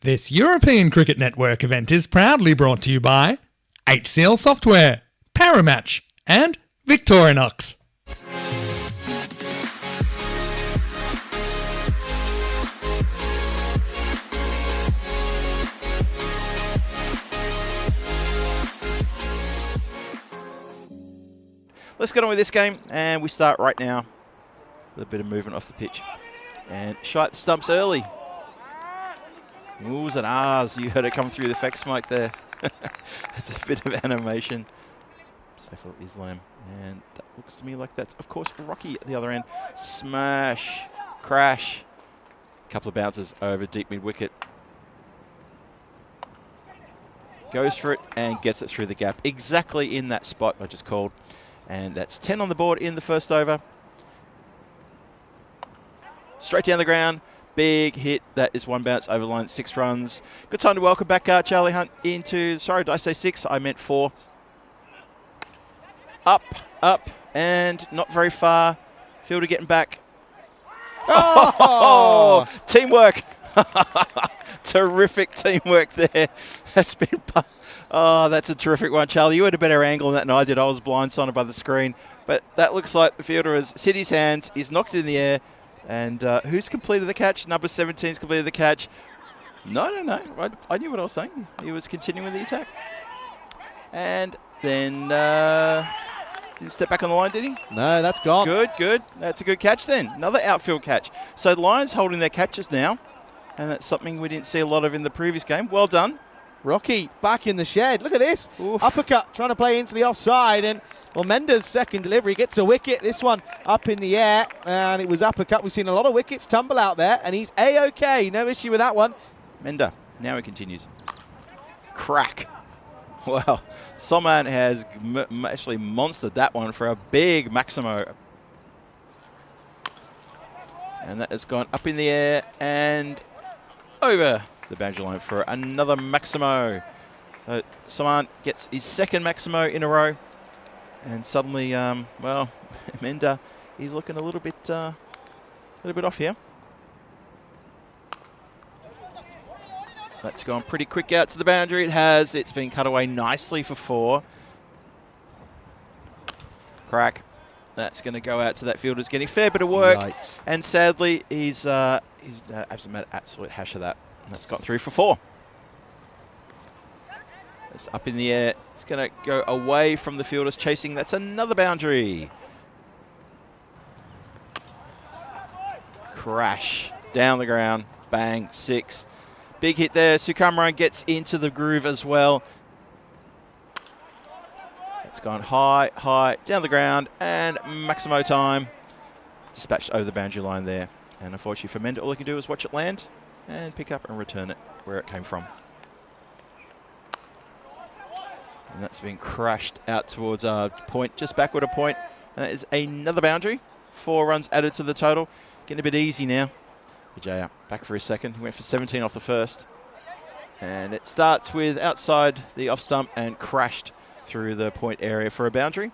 This European Cricket Network event is proudly brought to you by HCL Software, Paramatch, and Victorinox. Let's get on with this game, and we start right now with a bit of movement off the pitch. And shite the stumps early. Oohs and ahs, you heard it come through the effects mic there. That's a bit of animation. Saiful Islam, and that looks to me like that's, of course, Rocky at the other end. Smash, crash. A couple of bounces over deep mid-wicket. Goes for it and gets it through the gap. Exactly in that spot I just called. And that's 10 on the board in the first over. Straight down the ground. Big hit. That is one bounce over the line, 6 runs. Good time to welcome back Charlie Hunt into, sorry, did I say 6? I meant 4. Up, and not very far. Fielder getting back. Oh! Teamwork. Terrific teamwork there. That's been, oh, that's a terrific one, Charlie. You had a better angle than that than I did. I was blindsided by the screen. But that looks like the fielder has hit his hands. He's knocked it in the air. And who's completed the catch? Number 17's completed the catch. No. I knew what I was saying. He was continuing the attack. And then didn't step back on the line, did he? No, that's gone. Good. That's a good catch then. Another outfield catch. So the Lions holding their catches now. And that's something we didn't see a lot of in the previous game. Well done. Rocky back in the shed. Look at this. Oof. Uppercut trying to play into the offside. And well, Mendes' second delivery gets a wicket. This one up in the air. And it was uppercut. We've seen a lot of wickets tumble out there. And he's A-OK. No issue with that one. Mender. Now he continues. Crack. Well, Soman has actually monstered that one for a big Maximo. And that has gone up in the air and over the boundary line for another Maximo. Soman gets his second Maximo in a row. And suddenly, well, Mender, he's looking a little bit off here. That's gone pretty quick out to the boundary. It has. It's been cut away nicely for 4. Crack. That's going to go out to that fielder. He's getting a fair bit of work. Yikes. And sadly, he's absolute hash of that. And that's got through for 4. It's up in the air. It's going to go away from the fielders chasing. That's another boundary. Crash. Down the ground. Bang. 6. Big hit there. Sukamran gets into the groove as well. It's gone high, down the ground, and Maximo time. Dispatched over the boundary line there. And unfortunately for Mender, all he can do is watch it land and pick up and return it where it came from. And that's been crashed out towards our point, just backward a point. And that is another boundary. 4 runs added to the total. Getting a bit easy now. Vijaya back for a second. He went for 17 off the first. And it starts with outside the off stump and crashed through the point area for a boundary.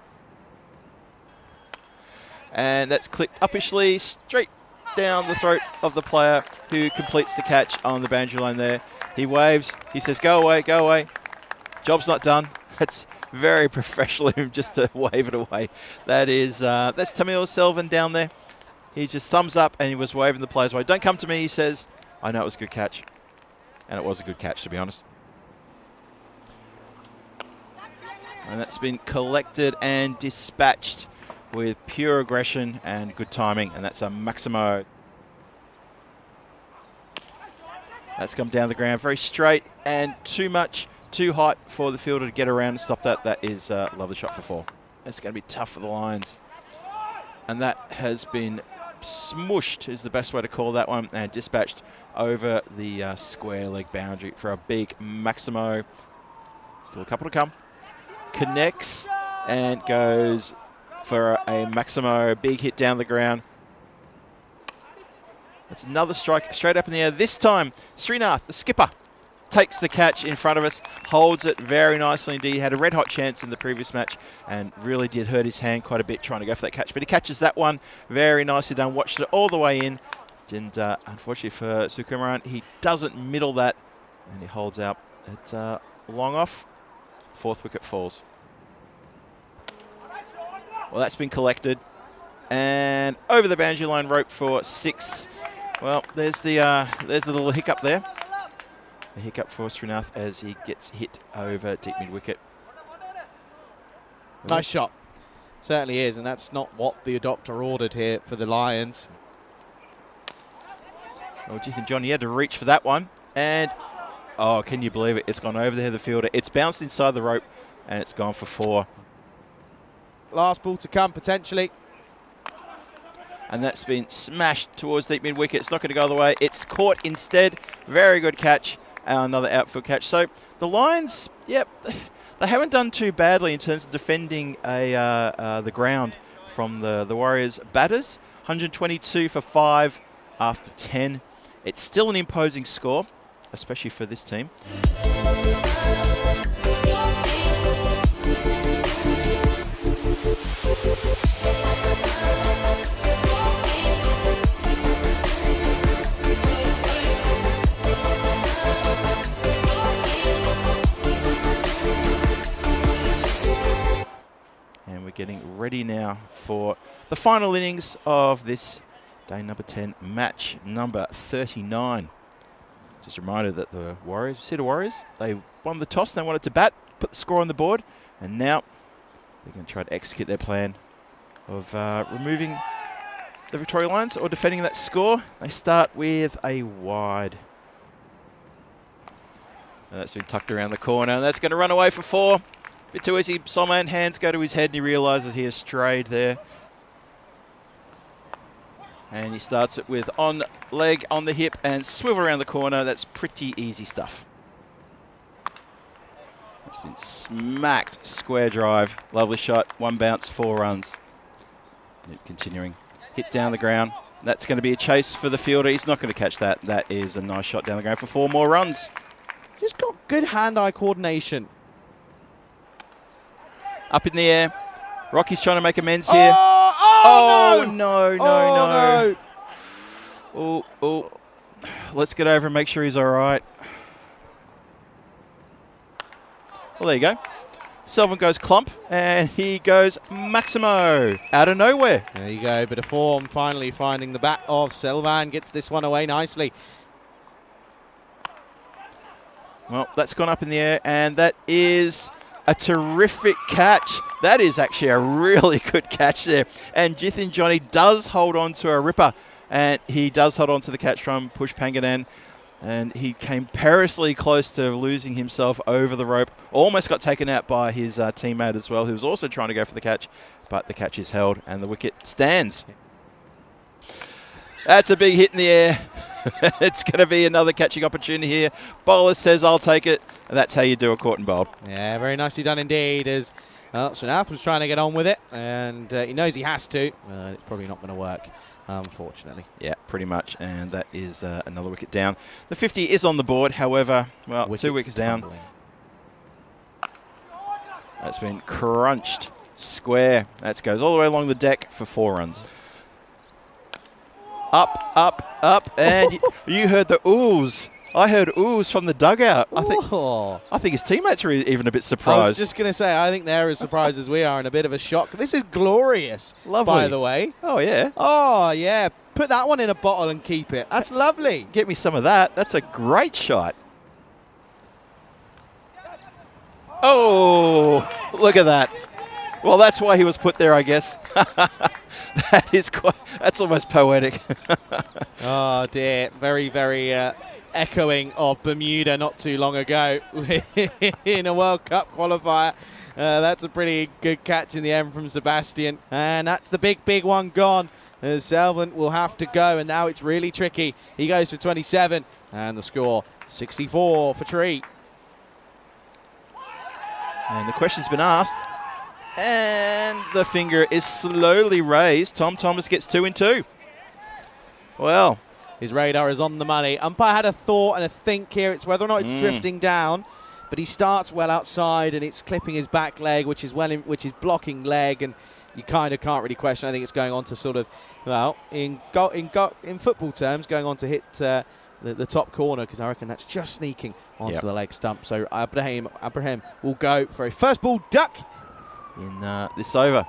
And that's clipped uppishly straight down the throat of the player who completes the catch on the boundary line there. He waves. He says, go away. Job's not done. That's very professional of him just to wave it away. That is, that's Tamil Selvin down there. He's just thumbs up and he was waving the players away. Don't come to me, he says. I know it was a good catch. And it was a good catch, to be honest. And that's been collected and dispatched with pure aggression and good timing. And that's a Maximo. That's come down the ground very straight and too high for the fielder to get around and stop that. That is a lovely shot for 4. That's going to be tough for the Lions. And that has been smushed is the best way to call that one, and dispatched over the square leg boundary for a big Maximo. Still a couple to come. Connects and goes for a Maximo. Big hit down the ground. That's another strike straight up in the air. This time, Srinath, the skipper, takes the catch in front of us, holds it very nicely indeed. He had a red-hot chance in the previous match and really did hurt his hand quite a bit trying to go for that catch. But he catches that one very nicely done, watched it all the way in. And unfortunately for Sukumaran, he doesn't middle that And he holds out at long off. 4th wicket falls. Well, that's been collected. And over the boundary line rope for 6. Well, there's the little hiccup there. The hiccup for Srinath as he gets hit over deep mid wicket. Nice shot. Certainly is, and that's not what the doctor ordered here for the Lions. Oh, Jithan Johnny had to reach for that one. And, oh, can you believe it? It's gone over the head of the fielder. It's bounced inside the rope, and it's gone for 4. Last ball to come, potentially. And that's been smashed towards deep mid wicket. It's not going to go the way. It's caught instead. Very good catch. Another outfield catch. So the Lions, yep, they haven't done too badly in terms of defending the ground from the Warriors batters. 122 for 5 after 10. It's still an imposing score, especially for this team. Getting ready now for the final innings of this day number 10, match number 39. Just a reminder that the Warriors, Cedar Warriors, they won the toss, they wanted to bat, put the score on the board, and now they're going to try to execute their plan of removing the Victoria Lions or defending that score. They start with a wide. And that's been tucked around the corner, and that's going to run away for 4. Bit too easy. Solman hands go to his head and he realises he has strayed there. And he starts it with on leg, on the hip and swivel around the corner. That's pretty easy stuff. It's been smacked. Square drive. Lovely shot. 1 bounce, 4 runs. Continuing. Hit down the ground. That's going to be a chase for the fielder. He's not going to catch that. That is a nice shot down the ground for 4 more runs. Just got good hand-eye coordination. Up in the air. Rocky's trying to make amends here. No. Oh. Let's get over and make sure he's all right. Well, there you go. Selvin goes clump, and he goes Maximo out of nowhere. There you go. Bit of form finally finding the bat of Selvan. Gets this one away nicely. Well, that's gone up in the air, and that is a terrific catch. That is actually a really good catch there. And Jithin Johnny does hold on to a ripper, and he does hold on to the catch from Push Panganan. And he came perilously close to losing himself over the rope. Almost got taken out by his teammate as well, who was also trying to go for the catch. But the catch is held, and the wicket stands. That's a big hit in the air. It's going to be another catching opportunity here. Bowler says, I'll take it. And that's how you do a caught and bowled. Yeah, very nicely done indeed, as Srinath was trying to get on with it. And he knows he has to. It's probably not going to work, unfortunately. Yeah, pretty much. And that is another wicket down. The 50 is on the board. However, well, wickets 2 wickets down. That's been crunched square. That goes all the way along the deck for 4 runs. Up, and you heard the oohs. I heard oohs from the dugout. I think his teammates are even a bit surprised. I was just going to say, I think they're as surprised as we are, and a bit of a shock. This is glorious, lovely, by the way. Oh, yeah. Oh, yeah. Put that one in a bottle and keep it. That's lovely. Get me some of that. That's a great shot. Oh, look at that. Well, that's why he was put there, I guess. That's almost poetic. Oh, dear. Very, very echoing of Bermuda not too long ago in a World Cup qualifier. That's a pretty good catch in the end from Sebastian. And that's the big one gone. Selvin will have to go, and now it's really tricky. He goes for 27, and the score 64 for Tree. And the question's been asked. And the finger is slowly raised. Tom Thomas gets 2 and 2. Well, his radar is on the money. Umpire had a thought and a think here. It's whether or not it's drifting down, but he starts well outside, and it's clipping his back leg, which is blocking leg, and you kind of can't really question. I think it's going on to sort of, well, in football terms, going on to hit the top corner, because I reckon that's just sneaking onto Yep. the leg stump. So Abraham will go for a first ball duck in this over.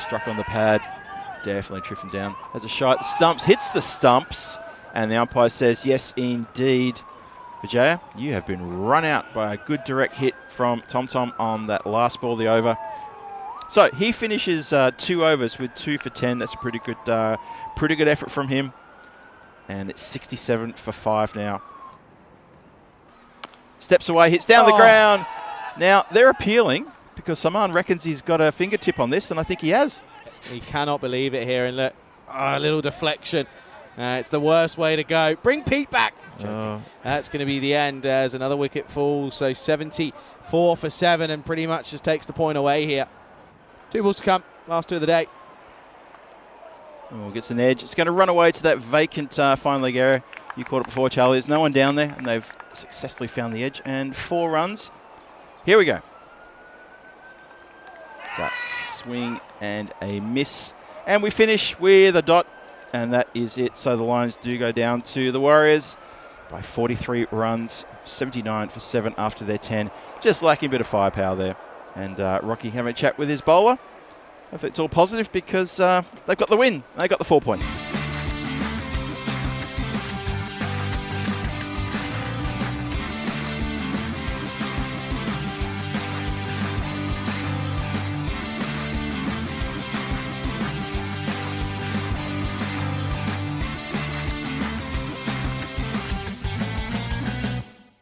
Struck on the pad, definitely tripping down. Has a shot, the stumps, hits the stumps, and the umpire says, yes, indeed, Vijaya, you have been run out by a good direct hit from Tom Tom on that last ball, the over. So he finishes 2 overs with 2 for 10. That's a pretty good effort from him. And it's 67 for 5 now. Steps away, hits down the ground. Now, they're appealing because Saman reckons he's got a fingertip on this, and I think he has. He cannot believe it here, and look, a little deflection. It's the worst way to go. Bring Pete back. That's going to be the end as another wicket falls. So 74 for 7, and pretty much just takes the point away here. 2 balls to come, last 2 of the day. Oh, gets an edge. It's going to run away to that vacant fine leg area. You caught it before, Charlie. There's no one down there, and they've successfully found the edge. And 4 runs. Here we go. It's a swing and a miss. And we finish with a dot, and that is it. So the Lions do go down to the Warriors by 43 runs, 79 for 7 after their 10. Just lacking a bit of firepower there. And Rocky having a chat with his bowler. If it's all positive because they've got the win. They got the 4 points.